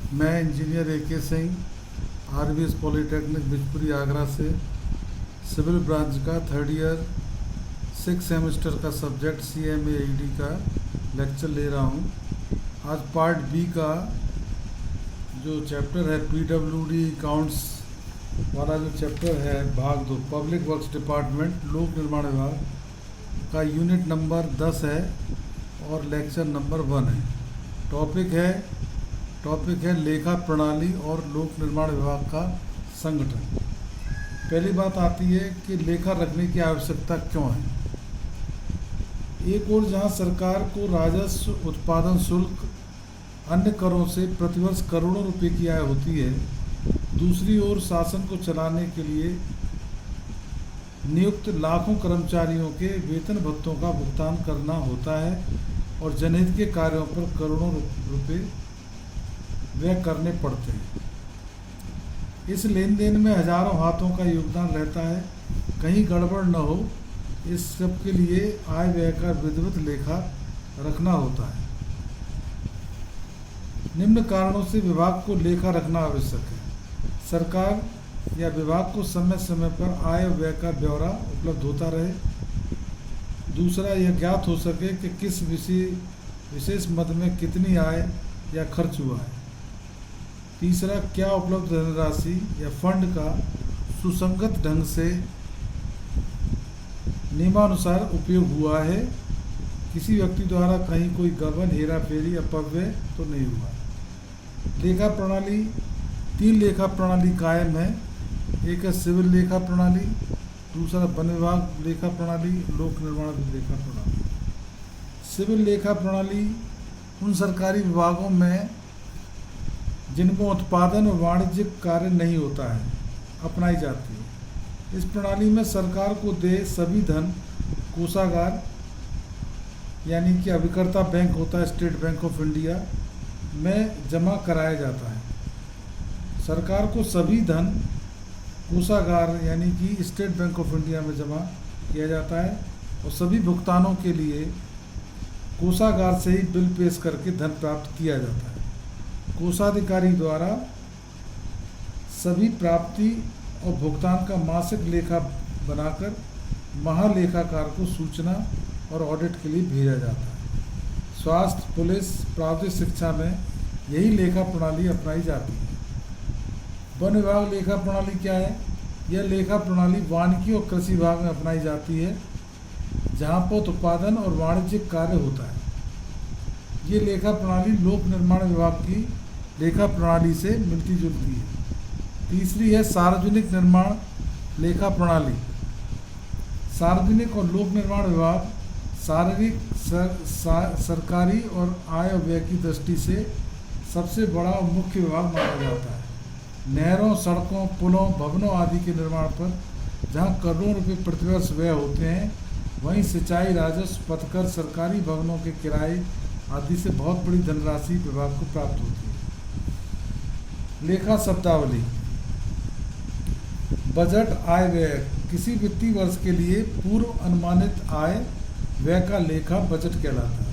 मैं engineer AK Singh RVS polytechnic Bijpuri Agra से civil branch का 3rd ईयर 6 सेमेस्टर का सब्जेक्ट CMA-ED का लेक्चर ले रहा हूँ। आज पार्ट बी का जो चैप्टर है PWD अकाउंट्स वाला जो चैप्टर है भाग 2 पब्लिक वर्क्स डिपार्टमेंट लोक निर्माण विभाग का यूनिट नंबर 10 है और लेक्चर नंबर 1 है। टॉपिक है लेखा प्रणाली और लोक निर्माण विभाग का संगठन। पहली बात आती है कि लेखा रखने की आवश्यकता क्यों है। एक ओर जहां सरकार को राजस्व, उत्पादन शुल्क, अन्य करों से प्रतिवर्ष करोड़ों रुपए की आय होती है, दूसरी ओर शासन को चलाने के लिए नियुक्त लाखों कर्मचारियों के वेतन भत्तों का भुगतान करना होता है और जनहित के कार्यों पर करोड़ों रुपए व्यय करने पड़ते हैं। इस लेन देन में हजारों हाथों का योगदान रहता है। कहीं गड़बड़ न हो, इस सब के लिए आय व्यय का विधिवत लेखा रखना होता है। निम्न कारणों से विभाग को लेखा रखना आवश्यक है। सरकार या विभाग को समय समय पर आय और व्यय का ब्यौरा उपलब्ध होता रहे। दूसरा, यह ज्ञात हो सके कि किस विशेष मद में कितनी आय या खर्च हुआ है। तीसरा, क्या उपलब्ध धनराशि या फंड का सुसंगत ढंग से नियमानुसार उपयोग हुआ है। किसी व्यक्ति द्वारा कहीं कोई गबन, हेरा फेरी, अपव्यय तो नहीं हुआ। लेखा प्रणाली, 3 लेखा प्रणाली कायम है। एक है सिविल लेखा प्रणाली, दूसरा वन विभाग लेखा प्रणाली, लोक निर्माण लेखा प्रणाली। सिविल लेखा प्रणाली उन सरकारी विभागों में जिनमें उत्पादन और वाणिज्यिक कार्य नहीं होता है अपनाई जाती है। इस प्रणाली में सरकार को देय सभी धन कोषागार यानी कि अभिकर्ता बैंक होता है स्टेट बैंक ऑफ इंडिया में जमा कराया जाता है। सरकार को सभी धन कोषागार यानी कि स्टेट बैंक ऑफ इंडिया में जमा किया जाता है और सभी भुगतानों के लिए कोषागार से ही बिल पेश करके धन प्राप्त किया जाता है। कोषाधिकारी द्वारा सभी प्राप्ति और भुगतान का मासिक लेखा बनाकर महालेखाकार को सूचना और ऑडिट के लिए भेजा जाता है। स्वास्थ्य, पुलिस, प्रावधिक शिक्षा में यही लेखा प्रणाली अपनाई जाती है। वन विभाग लेखा प्रणाली क्या है? यह लेखा प्रणाली वानिकी और कृषि विभाग में अपनाई जाती है, जहाँ पर उत्पादन और वाणिज्यिक कार्य होता है। ये लेखा प्रणाली लोक निर्माण विभाग की लेखा प्रणाली से मिलती जुलती है। तीसरी है सार्वजनिक निर्माण लेखा प्रणाली। सार्वजनिक और लोक निर्माण विभाग सरकारी और आय और व्यय की दृष्टि से सबसे बड़ा और मुख्य विभाग माना जाता है। नहरों, सड़कों, पुलों, भवनों आदि के निर्माण पर जहां करोड़ों रुपए प्रतिवर्ष व्यय होते हैं, वहीं सिंचाई, राजस्व, पथकर, सरकारी भवनों के किराए आदि से बहुत बड़ी धनराशि विभाग को प्राप्त होती है। लेखा शब्दावली। बजट, आय व्यय। किसी वित्तीय वर्ष के लिए पूर्व अनुमानित आय व्यय का लेखा बजट कहलाता है।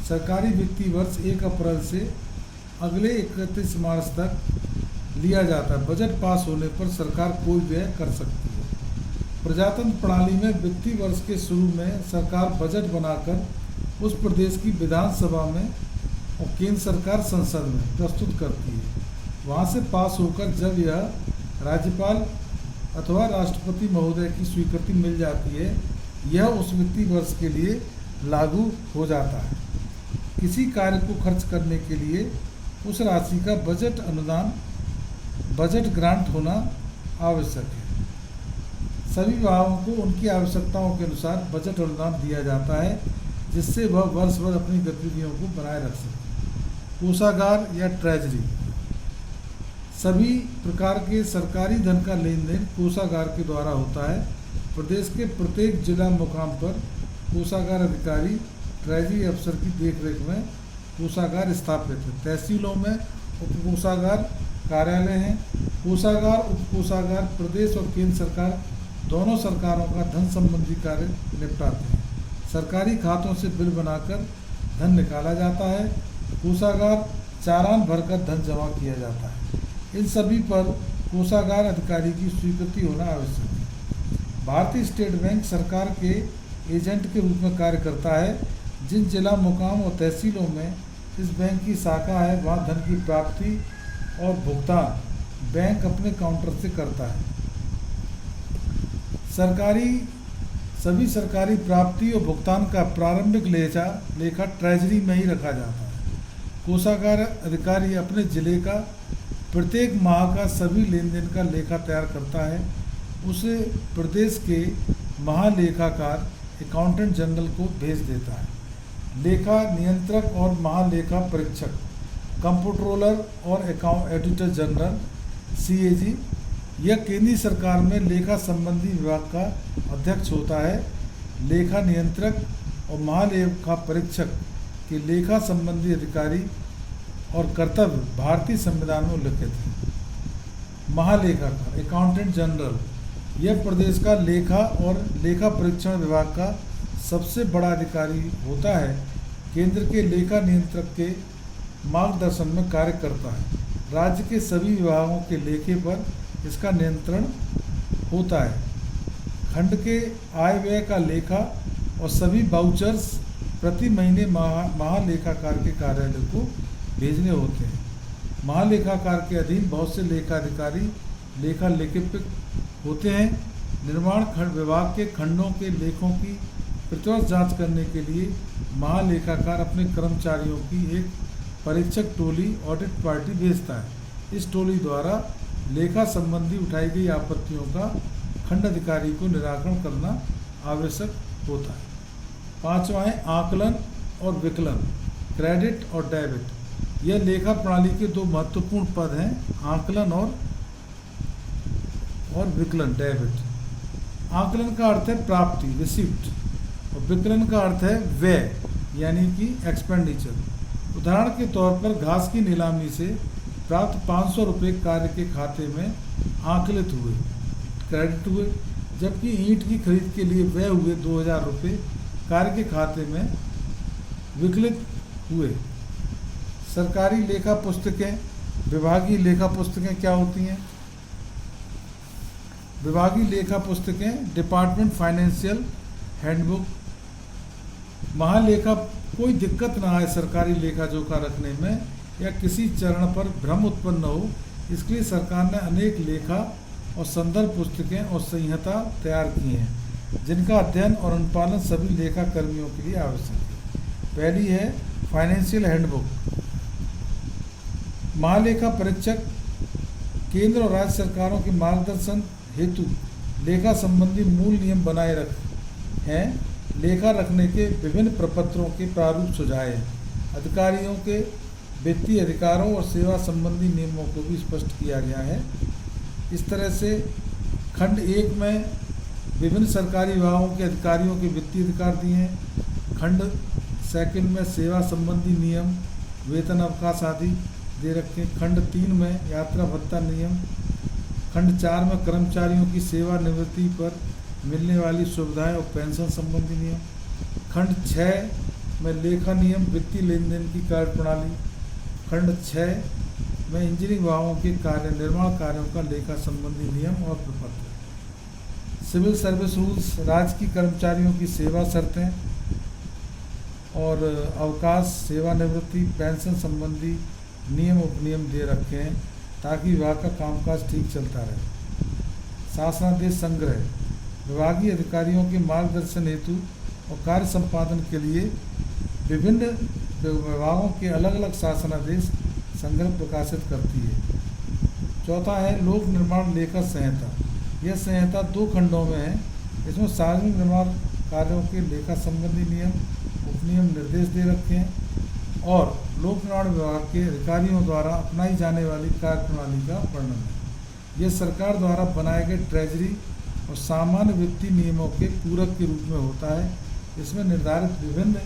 सरकारी वित्तीय वर्ष 1 अप्रैल से अगले 31 मार्च तक लिया जाता है। बजट पास होने पर सरकार कोई व्यय कर सकती है। प्रजातंत्र प्रणाली में वित्तीय वर्ष के शुरू में सरकार बजट बनाकर उस प्रदेश की विधानसभा में और केंद्र सरकार संसद में प्रस्तुत करती है। वहाँ से पास होकर जब यह राज्यपाल अथवा राष्ट्रपति महोदय की स्वीकृति मिल जाती है, यह उस वित्तीय वर्ष के लिए लागू हो जाता है। किसी कार्य को खर्च करने के लिए उस राशि का बजट अनुदान, बजट ग्रांट होना आवश्यक है। सभी विभागों को उनकी आवश्यकताओं के अनुसार बजट अनुदान दिया जाता है, जिससे वह वर्ष भर अपनी गतिविधियों को बनाए रख सके। कोषागार या ट्रेजरी। सभी प्रकार के सरकारी धन का लेन देन कोषागार के द्वारा होता है। प्रदेश के प्रत्येक जिला मुकाम पर कोषागार अधिकारी, ट्रेजरी अफसर की देखरेख में कोषागार स्थापित है। तहसीलों में उपकोषागार कार्यालय हैं। कोषागार, उपकोषागार प्रदेश और केंद्र सरकार दोनों सरकारों का धन संबंधी कार्य निपटाते हैं। सरकारी खातों से बिल बनाकर धन निकाला जाता है। कोषागार चालान भरकर धन जमा किया जाता है। इन सभी पर कोषागार अधिकारी की स्वीकृति होना आवश्यक है। भारतीय स्टेट बैंक सरकार के एजेंट के रूप में कार्य करता है। जिन जिला, मुकाम और तहसीलों में इस बैंक की शाखा है, वहाँ धन की प्राप्ति और भुगतान बैंक अपने काउंटर से करता है। सभी सरकारी प्राप्ति और भुगतान का प्रारंभिक लेखा ट्रेजरी में ही रखा जाता है। कोषागार अधिकारी अपने जिले का प्रत्येक माह का सभी लेन देन का लेखा तैयार करता है। उसे प्रदेश के महालेखाकार अकाउंटेंट जनरल को भेज देता है। लेखा नियंत्रक और महालेखा परीक्षक, कंप्ट्रोलर और ऑडिटर जनरल CAG, यह केंद्रीय सरकार में लेखा संबंधी विभाग का अध्यक्ष होता है। लेखा नियंत्रक और महालेखा परीक्षक के लेखा संबंधी अधिकारी और कर्तव्य भारतीय संविधान में उल्लिखित है। महालेखाकार, अकाउंटेंट जनरल, यह प्रदेश का लेखा और लेखा परीक्षण विभाग का सबसे बड़ा अधिकारी होता है। केंद्र के लेखा नियंत्रक के मार्गदर्शन में कार्य करता है। राज्य के सभी विभागों के लेखे पर इसका नियंत्रण होता है। खंड के आय व्यय का लेखा और सभी वाउचर्स प्रति महीने महालेखाकार के कार्यालय को भेजने होते हैं। महालेखाकार के अधीन बहुत से लेखा अधिकारी, लेखा लेखिक होते हैं। निर्माण विभाग के खंडों के लेखों की प्रतिवर्ष जांच करने के लिए महालेखाकार अपने कर्मचारियों की एक परीक्षक टोली, ऑडिट पार्टी भेजता है। इस टोली द्वारा लेखा संबंधी उठाई गई आपत्तियों का खंड अधिकारी को निराकरण करना आवश्यक होता है। 5वां है आकलन और विकलन, क्रेडिट और डेबिट। यह लेखा प्रणाली के दो महत्वपूर्ण पद हैं, आकलन और विकलन, डेबिट। आकलन का अर्थ है प्राप्ति, रिसिप्ट, और विकलन का अर्थ है व्यय, यानी कि एक्सपेंडिचर। उदाहरण के तौर पर घास की नीलामी से प्राप्त 500 रुपये कार्य के खाते में आकलित हुए, क्रेडिट हुए, जबकि ईंट की खरीद के लिए व्यय हुए 2000 रुपये कार्य के खाते में विकलित हुए। सरकारी लेखा पुस्तकें, विभागीय लेखा पुस्तकें क्या होती हैं? विभागीय लेखा पुस्तकें, डिपार्टमेंट फाइनेंशियल हैंडबुक। महालेखा कोई दिक्कत ना आए सरकारी लेखा जोखा रखने में या किसी चरण पर भ्रम उत्पन्न हो, इसके लिए सरकार ने अनेक लेखा और संदर्भ पुस्तकें और संहिता तैयार की हैं, जिनका अध्ययन और अनुपालन सभी लेखा कर्मियों के लिए आवश्यक है। पहली है फाइनेंशियल हैंडबुक। महालेखा परीक्षक केंद्र और राज्य सरकारों के मार्गदर्शन हेतु लेखा संबंधी मूल नियम बनाए हैं। लेखा रखने के विभिन्न प्रपत्रों के प्रारूप सुझाए हैं। अधिकारियों के वित्तीय अधिकारों और सेवा संबंधी नियमों को भी स्पष्ट किया गया है। इस तरह से खंड 1 में विभिन्न सरकारी विभागों के अधिकारियों के वित्तीय अधिकार दिए हैं। खंड 2 में सेवा संबंधी नियम, वेतन अवकाश आदि दे रखे हैं। खंड 3 में यात्रा भत्ता नियम। खंड 4 में कर्मचारियों की सेवानिवृत्ति पर मिलने वाली सुविधाएं और पेंशन संबंधी नियम। खंड 6 में लेखा नियम, वित्तीय लेन देन की कार्य प्रणाली। खंड 6 में इंजीनियरिंग विभागों के निर्माण कार्यों का लेखा संबंधी नियम और प्रपत्र। सिविल सर्विस रूल्स, राज्य की कर्मचारियों की सेवा शर्तें और अवकाश, सेवानिवृत्ति, पेंशन संबंधी नियम उपनियम दे रखे हैं ताकि विभाग का कामकाज ठीक चलता रहे। शासनादेश संग्रह, विभागीय अधिकारियों के मार्गदर्शन हेतु और कार्य संपादन के लिए विभिन्न विभागों के अलग अलग शासनादेश संग्रह प्रकाशित करती है। चौथा है लोक निर्माण लेखा संहिता। यह संहिता 2 खंडों में है। इसमें सार्वजनिक निर्माण कार्यों के लेखा संबंधी नियम, उपनियम, निर्देश दे रखे हैं और लोक निर्माण विभाग के अधिकारियों द्वारा अपनाई जाने वाली कार्य प्रणाली का वर्णन है। यह सरकार द्वारा बनाए गए ट्रेजरी और सामान्य वित्तीय नियमों के पूरक के रूप में होता है। इसमें निर्धारित विभिन्न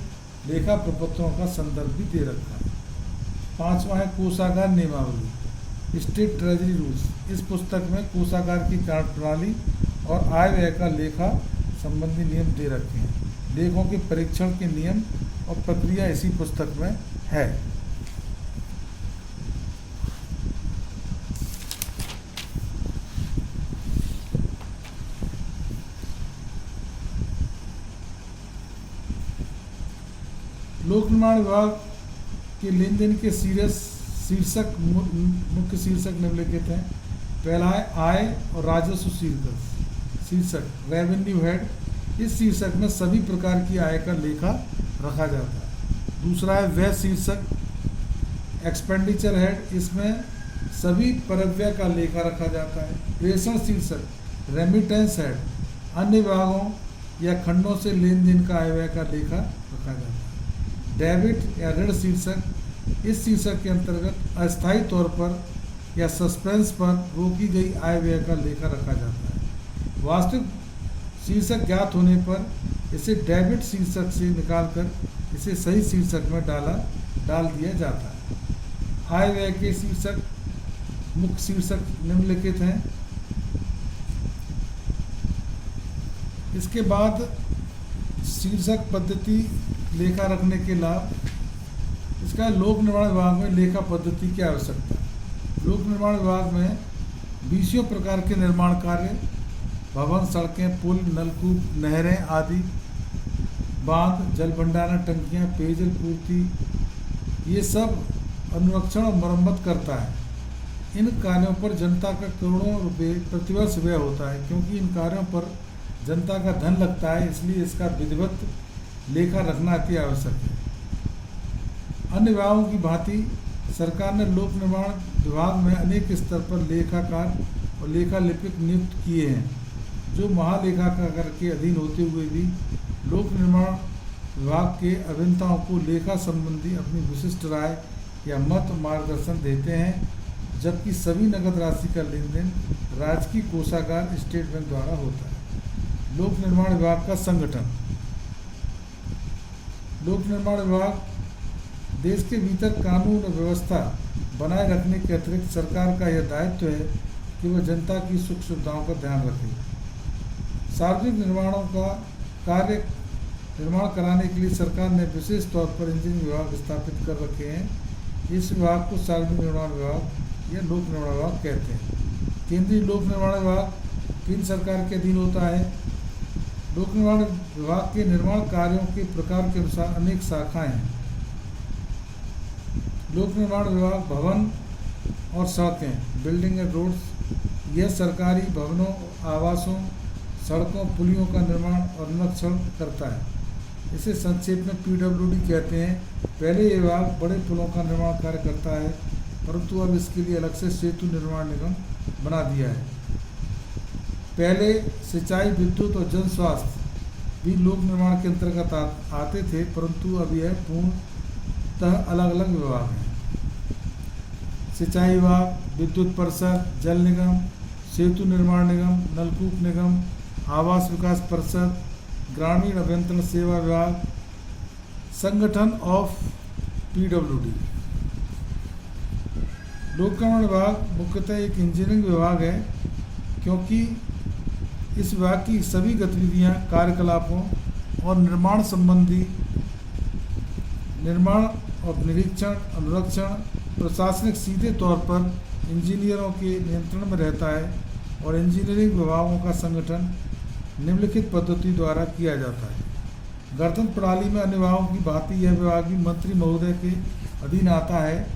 लेखा प्रपत्रों का संदर्भ भी दे रखा है। 5वां है कोषागार नियमावली, स्टेट ट्रेजरी रूल्स। इस पुस्तक में कोषागार की कार्य प्रणाली और आय व्यय का लेखा संबंधी नियम दे रखे हैं। लेखों के परीक्षण के नियम और प्रक्रिया इसी पुस्तक में है। लोक निर्माण विभाग के लेन देन के शीर्षक मुख्य शीर्षक निम्नलिखित हैं। पहला है आय और राजस्व शीर्षक रेवेन्यू हेड। इस शीर्षक में सभी प्रकार की आय का लेखा रखा जाता है। दूसरा है व्यय शीर्षक एक्सपेंडिचर हेड। इसमें सभी परव्यय का लेखा रखा जाता है। प्रेषण शीर्षक रेमिटेंस हेड। अन्य विभागों या खंडों से लेन देन का आय व्यय का लेखा रखा जाता है। डेबिट या ऋण शीर्षक। इस शीर्षक के अंतर्गत अस्थायी तौर पर या सस्पेंस पर रोकी गई आय व्यय का लेखा रखा जाता है। वास्तविक शीर्षक ज्ञात होने पर इसे डेबिट शीर्षक से निकालकर इसे सही शीर्षक में डाल दिया जाता है। आय व्यय के शीर्षक मुख्य शीर्षक निम्नलिखित हैं। इसके बाद शीर्षक पद्धति लेखा रखने के लाभ। इसका लोक निर्माण विभाग में लेखा पद्धति की आवश्यकता। लोक निर्माण विभाग में 20 प्रकार के निर्माण कार्य, भवन, सड़कें, पुल, नलकूप, नहरें आदि, बांध, जल भंडारण टंकियां, पेयजल पूर्ति, ये सब अनुरक्षण और मरम्मत करता है। इन कार्यों पर जनता का करोड़ों रुपए प्रतिवर्ष व्यय होता है। क्योंकि इन कार्यों पर जनता का धन लगता है, इसलिए इसका विधिवत लेखा रखना अति आवश्यक है। अन्य विभागों की भांति सरकार ने लोक निर्माण विभाग में अनेक स्तर पर लेखाकार और लेखा लिपिक नियुक्त किए हैं, जो महालेखाकार के अधीन होते हुए भी लोक निर्माण विभाग के अभियंताओं को लेखा संबंधी अपनी विशिष्ट राय या मत मार्गदर्शन देते हैं। जबकि सभी नकद राशि का लेन देन राजकीय कोषागार स्टेट बैंक द्वारा होता है। लोक निर्माण विभाग का संगठन। लोक निर्माण विभाग देश के भीतर कानून और व्यवस्था बनाए रखने के अतिरिक्त सरकार का यह दायित्व है कि वह जनता की सुख सुविधाओं का ध्यान रखे। सार्वजनिक निर्माणों का कार्य निर्माण कराने के लिए सरकार ने विशेष तौर पर इंजीनियरिंग विभाग स्थापित कर रखे हैं। इस विभाग को सार्वजनिक निर्माण विभाग या लोक निर्माण विभाग कहते हैं। केंद्रीय लोक निर्माण विभाग केंद्र सरकार के अधीन होता है। लोक निर्माण विभाग के निर्माण कार्यों के प्रकार के अनुसार अनेक शाखाएं हैं। लोक निर्माण विभाग भवन और सड़कें, बिल्डिंग एंड रोड्स, यह सरकारी भवनों, आवासों, सड़कों, पुलियों का निर्माण और अनुरक्षण करता है। इसे संक्षेप में PWD कहते हैं। पहले ये विभाग बड़े पुलों का निर्माण कार्य करता है, परंतु अब इसके लिए अलग से सेतु निर्माण निगम बना दिया है। पहले सिंचाई, विद्युत और जन स्वास्थ्य भी लोक निर्माण के अंतर्गत आते थे, परंतु अब यह पूर्णतः अलग अलग विभाग हैं। सिंचाई विभाग, विद्युत परिषद, जल निगम, सेतु निर्माण निगम, नलकूप निगम, आवास विकास परिषद, ग्रामीण अभियंत्रण सेवा विभाग। संगठन ऑफ PWD। लोक निर्माण विभाग मुख्यतः एक इंजीनियरिंग विभाग है, क्योंकि इस विभाग की सभी गतिविधियां, कार्यकलापों और निर्माण संबंधी निर्माण और निरीक्षण, अनुरक्षण, प्रशासनिक सीधे तौर पर इंजीनियरों के नियंत्रण में रहता है और इंजीनियरिंग विभागों का संगठन निम्नलिखित पद्धति द्वारा किया जाता है। गणतंत्र प्रणाली में अन्य विभागों की भांति यह विभाग भी मंत्री महोदय के अधीन आता है,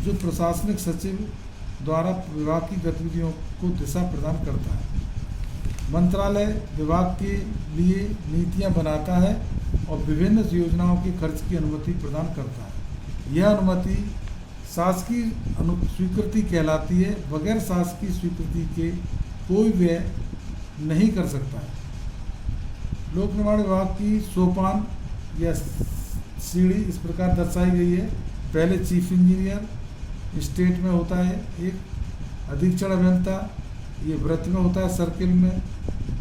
जो प्रशासनिक सचिव द्वारा विभाग की गतिविधियों को दिशा प्रदान करता है। मंत्रालय विभाग के लिए नीतियां बनाता है और विभिन्न योजनाओं के खर्च की अनुमति प्रदान करता है। यह अनुमति शासकीय स्वीकृति कहलाती है। बगैर शासकीय स्वीकृति के कोई व्यय नहीं कर सकता है। लोक निर्माण विभाग की सोपान या सीढ़ी इस प्रकार दर्शाई गई है। पहले चीफ इंजीनियर स्टेट में होता है, एक अधीक्षण अभियंता ये वृत्त में होता है, सर्किल में,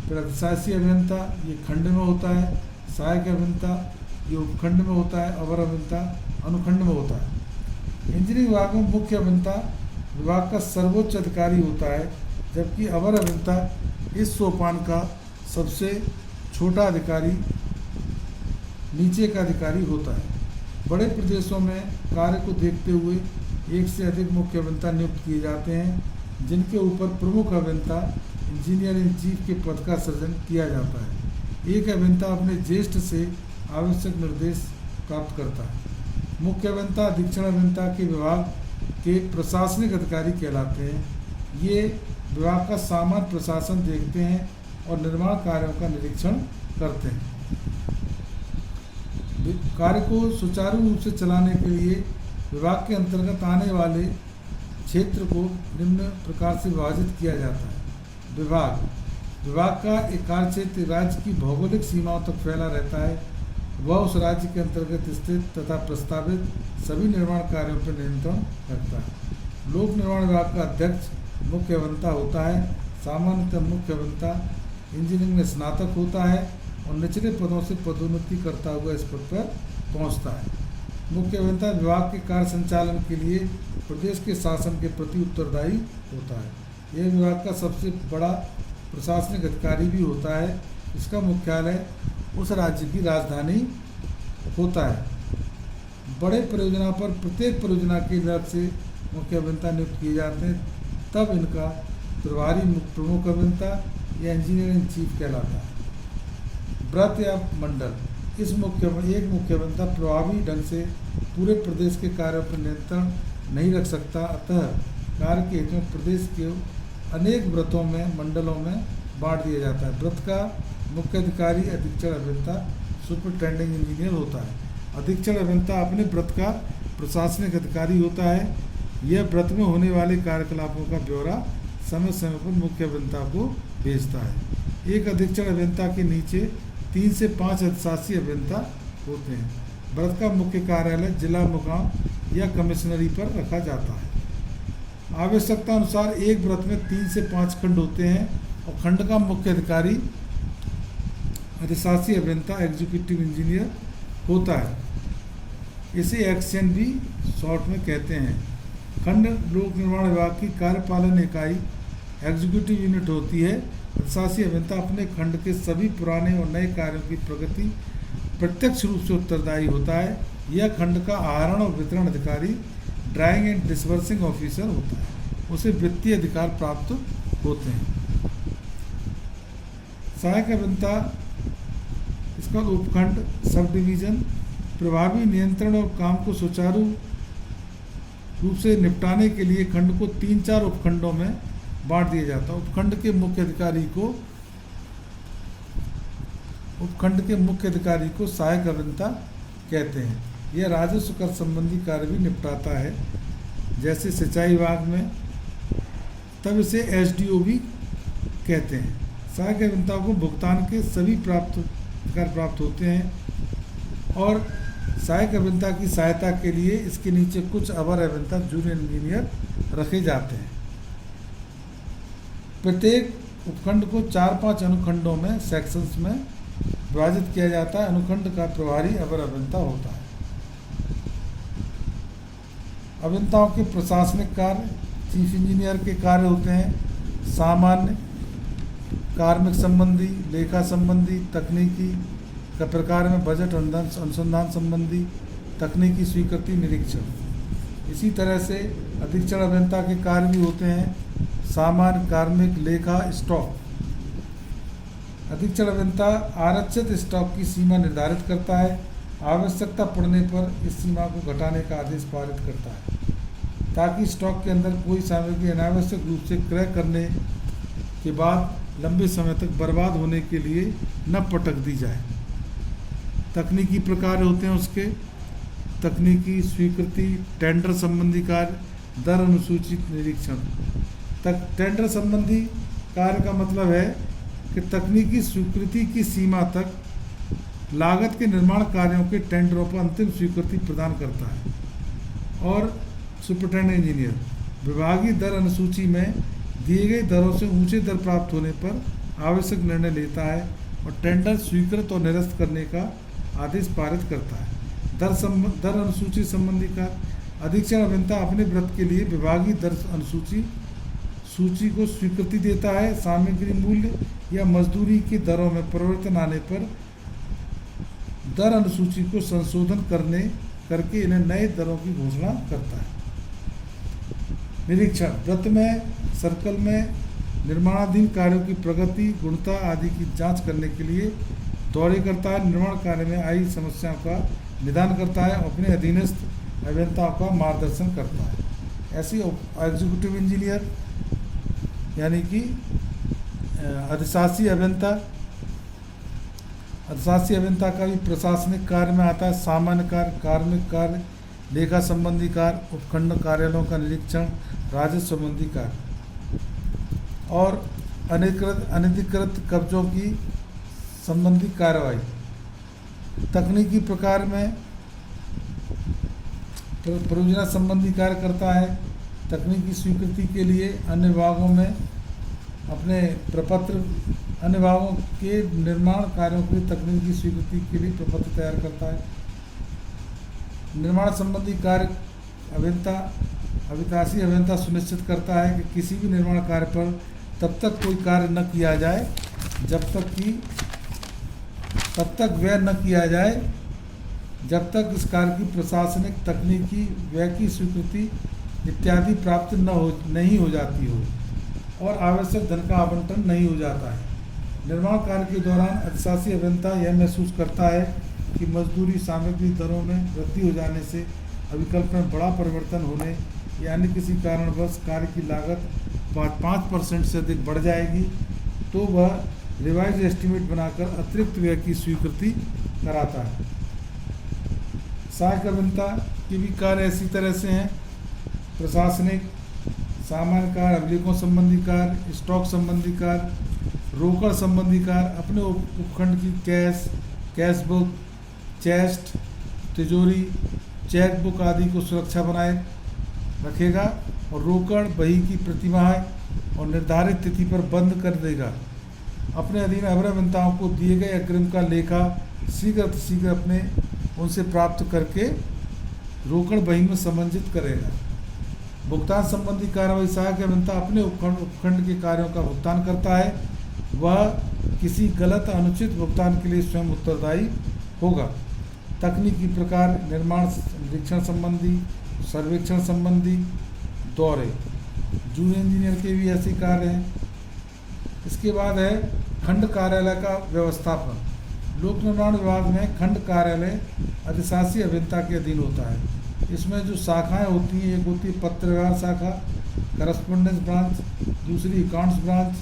फिर अधिशासी अभियंता ये खंड में होता है, सहायक अभियंता ये उपखंड में होता है, अवर अभियंता अनुखंड में होता है। इंजीनियरिंग विभाग में मुख्य अभियंता विभाग का सर्वोच्च अधिकारी होता है, जबकि अवर अभियंता इस सोपान का सबसे छोटा अधिकारी, नीचे का अधिकारी होता है। बड़े प्रदेशों में कार्य को देखते हुए एक से अधिक मुख्य अभियंता नियुक्त किए जाते हैं, जिनके ऊपर प्रमुख अभियंता इंजीनियर इन चीफ के पद का सृजन किया जाता है। एक अभियंता अपने ज्येष्ठ से आवश्यक निर्देश प्राप्त करता है। मुख्य अभियंता अधीक्षण अभियंता के विभाग के प्रशासनिक अधिकारी कहलाते हैं। ये विभाग का सामान्य प्रशासन देखते हैं और निर्माण कार्यों का निरीक्षण करते हैं। कार्य को सुचारू रूप से चलाने के लिए विभाग के अंतर्गत आने वाले क्षेत्र को निम्न प्रकार से विभाजित किया जाता है। विभाग का एक कार्य क्षेत्र राज्य की भौगोलिक सीमाओं तक फैला रहता है। वह उस राज्य के अंतर्गत स्थित तथा प्रस्तावित सभी निर्माण कार्यों पर नियंत्रण रखता है। लोक निर्माण विभाग का अध्यक्ष मुख्य अभियंता होता है। सामान्यतः मुख्य अभियंता इंजीनियरिंग में स्नातक होता है और निचले पदों से पदोन्नति करता हुआ इस पद पर पहुँचता है। मुख्य अभियंता विभाग के कार्य संचालन के लिए प्रदेश के शासन के प्रति उत्तरदायी होता है। यह विभाग का सबसे बड़ा प्रशासनिक अधिकारी भी होता है। इसका मुख्यालय उस राज्य की राजधानी होता है। बड़े परियोजना पर प्रत्येक परियोजना के अलग से मुख्य अभियंता नियुक्त किए जाते हैं, तब इनका प्रभारी प्रमुख अभियंता या इंजीनियरिंग चीफ कहलाता है। व्रत या मंडल, एक मुख्य अभियंता प्रभावी ढंग से पूरे प्रदेश के कार्यों पर नियंत्रण नहीं रख सकता, अतः कार्य के हित में प्रदेश के अनेक व्रतों में मंडलों में बांट दिया जाता है। व्रत का मुख्य अधिकारी अधीक्षण अभियंता सुपरिटेंडिंग इंजीनियर होता है। अधीक्षण अभियंता अपने व्रत का प्रशासनिक अधिकारी होता है। यह व्रत में होने वाले कार्यकलापों का ब्यौरा समय समय पर मुख्य अभियंता को भेजता है। एक अधीक्षण अभियंता के नीचे 3 से 5 अधिशासी अभियंता होते हैं। व्रत का मुख्य कार्यालय जिला मुकाम या कमिश्नरी पर रखा जाता है। आवश्यकता अनुसार एक व्रत में 3 से 5 खंड होते हैं और खंड का मुख्य अधिकारी अधिशासी अभियंता एग्जीक्यूटिव इंजीनियर होता है। इसे एक्सएन भी शॉर्ट में कहते हैं। खंड लोक निर्माण विभाग की कार्यपालन इकाई एग्जीक्यूटिव यूनिट होती है। अधिशासी अभियंता अपने खंड के सभी पुराने और नए कार्यों की प्रगति प्रत्यक्ष रूप से उत्तरदायी होता है। यह खंड का आहरण और वितरण अधिकारी ड्राइंग एंड डिसबर्सिंग ऑफिसर होता है। उसे वित्तीय अधिकार प्राप्त होते हैं। सहायक अभियंता, इसका उपखंड सब डिवीजन, प्रभावी नियंत्रण और काम को सुचारू रूप से निपटाने के लिए खंड को 3-4 उपखंडों में बांट दिया जाता है। उपखंड के मुख्य अधिकारी को सहायक अभियंता कहते हैं। यह राजस्व कर संबंधी कार्य भी निपटाता है, जैसे सिंचाई विभाग में, तब इसे एसडीओ भी कहते हैं। सहायक अभियंताओं को भुगतान के सभी प्राप्त होते हैं और सहायक अभियंता की सहायता के लिए इसके नीचे कुछ अवर अभियंता जूनियर इंजीनियर रखे जाते हैं। प्रत्येक उपखंड को 4-5 अनुखंडों में सेक्शंस में विभाजित किया जाता है। अनुखंड का प्रभारी अवर अभियंता होता है। अभियंताओं के प्रशासनिक कार्य, चीफ इंजीनियर के कार्य होते हैं सामान्य, कार्मिक संबंधी, लेखा संबंधी, तकनीकी का प्रकार में बजट अनुसंधान संबंधी, तकनीकी स्वीकृति, निरीक्षण। इसी तरह से अधीक्षण अभियंता के कार्य भी होते हैं सामान्य, कार्मिक, लेखा, स्टॉक। अधीक्षण अभियंता आरक्षित स्टॉक की सीमा निर्धारित करता है। आवश्यकता पड़ने पर इस सीमा को घटाने का आदेश पारित करता है, ताकि स्टॉक के अंदर कोई सामग्री अनावश्यक रूप से क्रय करने के बाद लंबे समय तक बर्बाद होने के लिए न पटक दी जाए। तकनीकी प्रकार होते हैं उसके, तकनीकी स्वीकृति, टेंडर संबंधी कार्य, दर अनुसूची, निरीक्षण। टेंडर संबंधी कार्य का मतलब है कि तकनीकी स्वीकृति की सीमा तक लागत के निर्माण कार्यों के टेंडरों पर अंतिम स्वीकृति प्रदान करता है। और सुपरिटेंडेंट इंजीनियर विभागीय दर अनुसूची में दिए गए दरों से ऊंचे दर प्राप्त होने पर आवश्यक निर्णय लेता है और टेंडर स्वीकृत और निरस्त करने का आदेश पारित करता है। दर अनुसूची संबंधी का अधीक्षण अभियंता अपने व्रत के लिए विभागीय दर सूची को स्वीकृति देता है। सामग्री मूल्य या मजदूरी की दरों में परिवर्तन आने पर दर अनुसूची को संशोधन करके इन्हें नए दरों की घोषणा करता है। निरीक्षण व्रत में सर्कल में निर्माणाधीन कार्यों की प्रगति, गुणवत्ता आदि की जांच करने के लिए दौरे करता है। निर्माण कार्य में आई समस्याओं का निदान करता है, अपने अधीनस्थ अभियंताओं का मार्गदर्शन करता है। ऐसे एग्जीक्यूटिव इंजीनियर यानी कि अधिशासी अभियंता का भी प्रशासनिक कार्य में आता है। सामान्य कार्य, कार्मिक कार्य, लेखा संबंधी कार्य, उपखंड कार्यालयों का निरीक्षण, राजस्व संबंधी कार्य और अनधिकृत कब्जों की संबंधी कार्रवाई। तकनीकी प्रकार में परियोजना संबंधी कार्य करता है। तकनीकी स्वीकृति के लिए अन्य विभागों में अपने प्रपत्र, अन्य विभागों के निर्माण कार्यों की तकनीकी स्वीकृति के लिए प्रपत्र तैयार करता है। निर्माण संबंधी कार्य अभितासी अभियंता सुनिश्चित करता है कि किसी भी निर्माण कार्य पर तब तक कोई कार्य न किया जाए जब तक इस कार्य की प्रशासनिक, तकनीकी, व्यय की स्वीकृति इत्यादि प्राप्त नहीं हो जाती हो और आवश्यक धन का आवंटन नहीं हो जाता है। निर्माण कार्य के दौरान अधिशासी अभियंता यह महसूस करता है कि मजदूरी सामग्री दरों में वृद्धि हो जाने से अभिकल्प में बड़ा परिवर्तन होने या अन्य किसी कारणवश कार्य की लागत 5% से अधिक बढ़ जाएगी तो वह रिवाइज एस्टीमेट बनाकर अतिरिक्त व्यय की स्वीकृति कराता है। सहायक अभियंता के भी कार्य इसी तरह से हैं। प्रशासनिक, सामान्य कार्य, अभिलेखों संबंधी कार्य, स्टॉक संबंधी कार्य, रोकड़ संबंधी कार्य, अपने उपखंड की कैश बुक, चेस्ट, तिजोरी, चेक बुक आदि को सुरक्षा बनाए रखेगा और रोकड़ बही की प्रतिमाह और निर्धारित तिथि पर बंद कर देगा। अपने अधीन अभियंताओं को दिए गए अग्रिम का लेखा शीघ्र अपने उनसे प्राप्त करके रोकड़ बही में समंजित करेगा। भुगतान संबंधी कार्रवाई। सहायक अभियंता अपने उपखंड के कार्यों का भुगतान करता है। वह किसी गलत अनुचित भुगतान के लिए स्वयं उत्तरदायी होगा। तकनीकी प्रकार, निर्माण निरीक्षण संबंधी, सर्वेक्षण संबंधी, दौरे। जूनियर इंजीनियर के भी ऐसे कार्य हैं। इसके बाद है खंड कार्यालय का व्यवस्थापन। लोक निर्माण विभाग में खंड कार्यालय अधिशासी अभियंता के अधीन होता है। इसमें जो शाखाएं होती हैं, एक होती है पत्र व्यवहार शाखा, करस्पॉन्डेंस ब्रांच, दूसरी अकाउंट्स ब्रांच,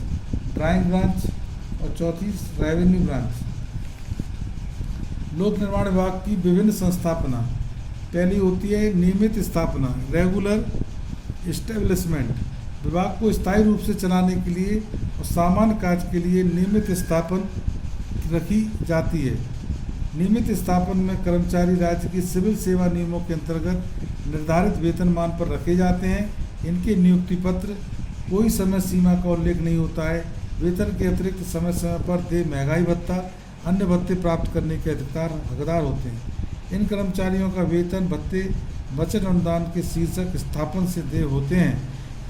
ड्राइंग ब्रांच और चौथी रेवेन्यू ब्रांच। लोक निर्माण विभाग की विभिन्न संस्थापना। पहली होती है नियमित स्थापना, रेगुलर एस्टेब्लिशमेंट। विभाग को स्थायी रूप से चलाने के लिए और सामान्य कार्य के लिए नियमित स्थापन रखी जाती है। नियमित स्थापन में कर्मचारी राज्य की सिविल सेवा नियमों के अंतर्गत निर्धारित वेतनमान पर रखे जाते हैं। इनके नियुक्ति पत्र कोई समय सीमा का उल्लेख नहीं होता है। वेतन के अतिरिक्त समय समय पर देय महंगाई भत्ता, अन्य भत्ते प्राप्त करने के हकदार होते हैं। इन कर्मचारियों का वेतन भत्ते बचत अनुदान के शीर्षक स्थापन से देय होते हैं।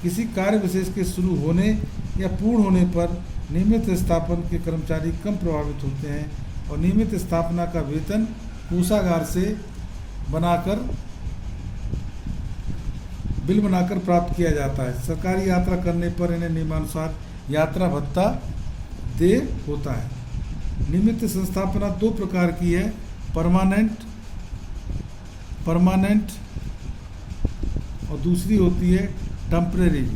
किसी कार्य विशेष के शुरू होने या पूर्ण होने पर नियमित स्थापन के कर्मचारी कम प्रभावित होते हैं और नियमित स्थापना का वेतन कोषागार से बिल बनाकर प्राप्त किया जाता है। सरकारी यात्रा करने पर इन्हें नियमानुसार यात्रा भत्ता देय होता है। नियमित संस्थापना दो प्रकार की है, परमानेंट और दूसरी होती है टेम्परेरी।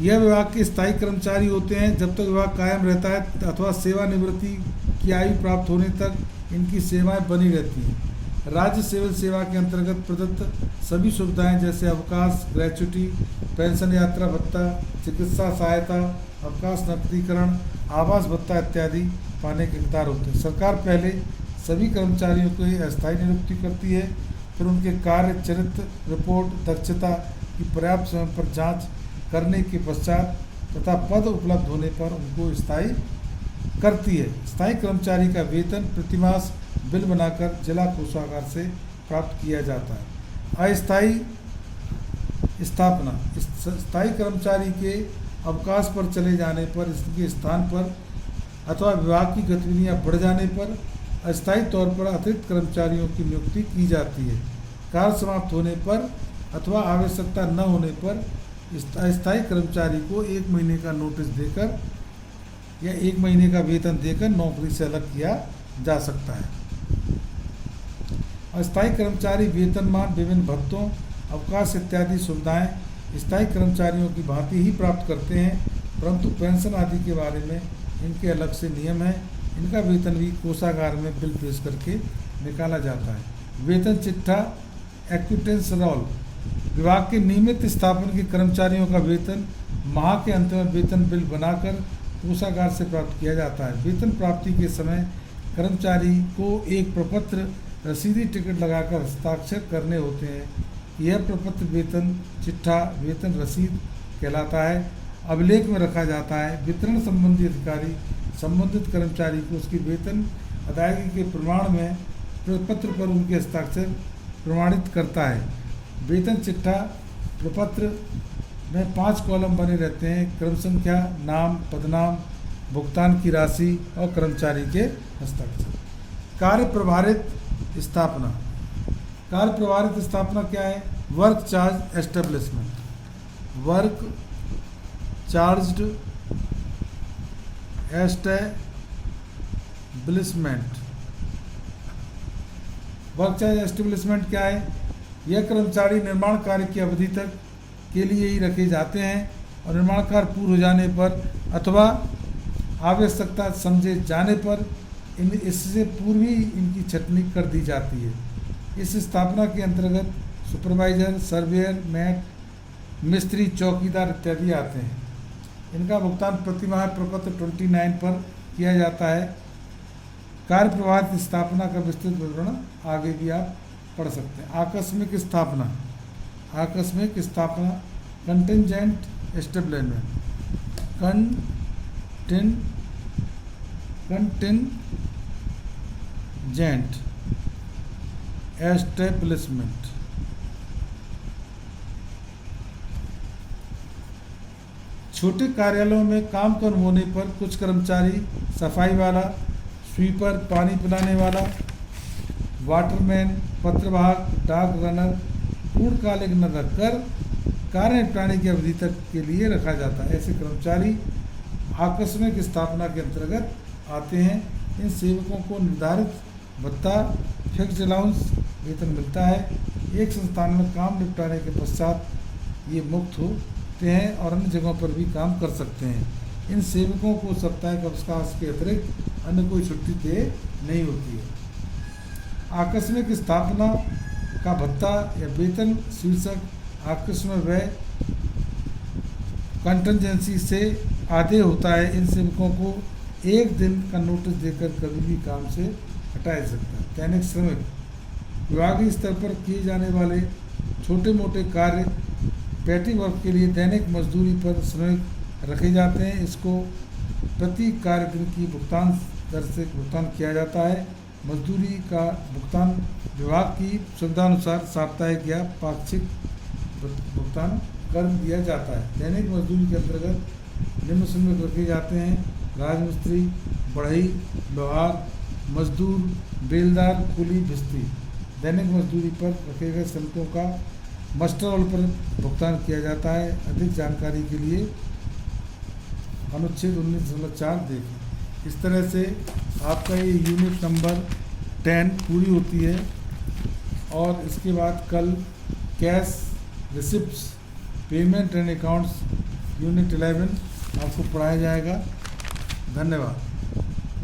यह विभाग के स्थायी कर्मचारी होते हैं। जब तक विभाग कायम रहता है अथवा सेवानिवृत्ति की आयु प्राप्त होने तक इनकी सेवाएं बनी रहती हैं। राज्य सिविल सेवा के अंतर्गत प्रदत्त सभी सुविधाएं जैसे अवकाश, ग्रेच्युटी, पेंशन, यात्रा भत्ता, चिकित्सा सहायता, अवकाश नकदीकरण, आवास भत्ता इत्यादि पाने के हकदार होते हैं। सरकार पहले सभी कर्मचारियों को अस्थायी नियुक्ति करती है, फिर उनके कार्य, चरित्र, रिपोर्ट, दक्षता की पर्याप्त समय पर जांच करने के पश्चात तथा पद उपलब्ध होने पर उनको स्थायी करती है। स्थायी कर्मचारी का वेतन प्रतिमास बिल बनाकर जिला कोषागार से प्राप्त किया जाता है। अस्थायी स्थापना। स्थायी कर्मचारी के अवकाश पर चले जाने पर इसके स्थान पर अथवा विभाग की गतिविधियां बढ़ जाने पर अस्थायी तौर पर अतिरिक्त कर्मचारियों की नियुक्ति की जाती है। कार्य समाप्त होने पर अथवा आवश्यकता न होने पर अस्थायी कर्मचारी को 1 महीने का नोटिस देकर या 1 महीने का वेतन देकर नौकरी से अलग किया जा सकता है। अस्थायी कर्मचारी वेतनमान, विभिन्न भत्तों, अवकाश इत्यादि सुविधाएं स्थायी कर्मचारियों की भांति ही प्राप्त करते हैं, परंतु पेंशन आदि के बारे में इनके अलग से नियम हैं। इनका वेतन भी कोषागार में बिल पेश करके निकाला जाता है। वेतन चिट्ठा, एक्विटेंस रोल, विभाग के नियमित स्थापन के कर्मचारियों का वेतन माह के अंत में वेतन बिल बनाकर कोषागार से प्राप्त किया जाता है। वेतन प्राप्ति के समय कर्मचारी को एक प्रपत्र रसीदी टिकट लगाकर हस्ताक्षर करने होते हैं। यह प्रपत्र वेतन चिट्ठा, वेतन रसीद कहलाता है। अभिलेख में रखा जाता है। वितरण संबंधी अधिकारी संबंधित कर्मचारी को उसकी वेतन अदायगी के प्रमाण में प्रपत्र पर उनके हस्ताक्षर प्रमाणित करता है। वेतन चिट्ठा प्रपत्र में 5 कॉलम बने रहते हैं। क्रम संख्या, नाम, पदनाम, भुगतान की राशि और कर्मचारी के हस्ताक्षर। कार्य प्रभारित स्थापना। कार्य प्रभारित स्थापना क्या है? Work charge establishment. Work charged establishment. Work charge establishment क्या है? यह कर्मचारी निर्माण कार्य की अवधि तक के लिए ही रखे जाते हैं और निर्माण कार्य पूर्ण हो जाने पर अथवा आवश्यकता समझे जाने पर इससे पूर्व ही इनकी छटनी कर दी जाती है। इस स्थापना के अंतर्गत सुपरवाइजर, सर्वेयर, मेट, मिस्त्री, चौकीदार इत्यादि आते हैं। इनका भुगतान प्रतिमाह प्रपत्र 29 पर किया जाता है। कार्य प्रभारित स्थापना का विस्तृत विवरण आगे भी आप पढ़ सकते हैं। आकस्मिक स्थापना। आकस्मिक स्थापना, कंटिंजेंट एस्टेब्लिशमेंट। Contingent establishment. छोटे कार्यालयों में काम कम होने पर कुछ कर्मचारी सफाई वाला, स्वीपर, पानी पिलाने वाला, वाटरमैन, पत्रवाहक, डाक रनर पूर्णकालिक न रखकर कार्य निपटाने की अवधि तक के लिए रखा जाता है। ऐसे कर्मचारी आकस्मिक स्थापना के अंतर्गत आते हैं। इन सेवकों को निर्धारित भत्ता, फिक्स्ड अलाउंस वेतन मिलता है। एक संस्थान में काम निपटाने के पश्चात ये मुक्त होते हैं और अन्य जगहों पर भी काम कर सकते हैं। इन सेवकों को साप्ताहिक अवकाश के अतिरिक्त अन्य कोई छुट्टी तय नहीं होती है। आकस्मिक स्थापना का भत्ता या वेतन शीर्षक आकस्मिक व्यय कंटिजेंसी से आधे होता है। इन सेवकों को 1 दिन का नोटिस देकर कभी भी काम से हटाया जा सकता है। दैनिक श्रमिक, विभागीय स्तर पर किए जाने वाले छोटे मोटे कार्य पैटी वर्क के लिए दैनिक मजदूरी पर श्रमिक रखे जाते हैं। इसको प्रति कार्य दिन की भुगतान दर से भुगतान किया जाता है। मजदूरी का भुगतान विभाग की सुविधानुसार साप्ताहिक या पाक्षिक भुगतान कर दिया जाता है। दैनिक मजदूरी के अंतर्गत निम्न श्रमिक रखे जाते हैं: राजमिस्त्री, बढ़ई, लोहार, मजदूर, बेलदार, कुली, भिस्त्री। दैनिक मजदूरी पर रखे गए श्रमिकों का मस्टर रोल पर भुगतान किया जाता है। अधिक जानकारी के लिए अनुच्छेद 19.4 देखें। इस तरह से आपका ये यूनिट नंबर 10 पूरी होती है और इसके बाद कल cash, receipts, payment and accounts unit 11 आपको पढ़ाया जाएगा। धन्यवाद।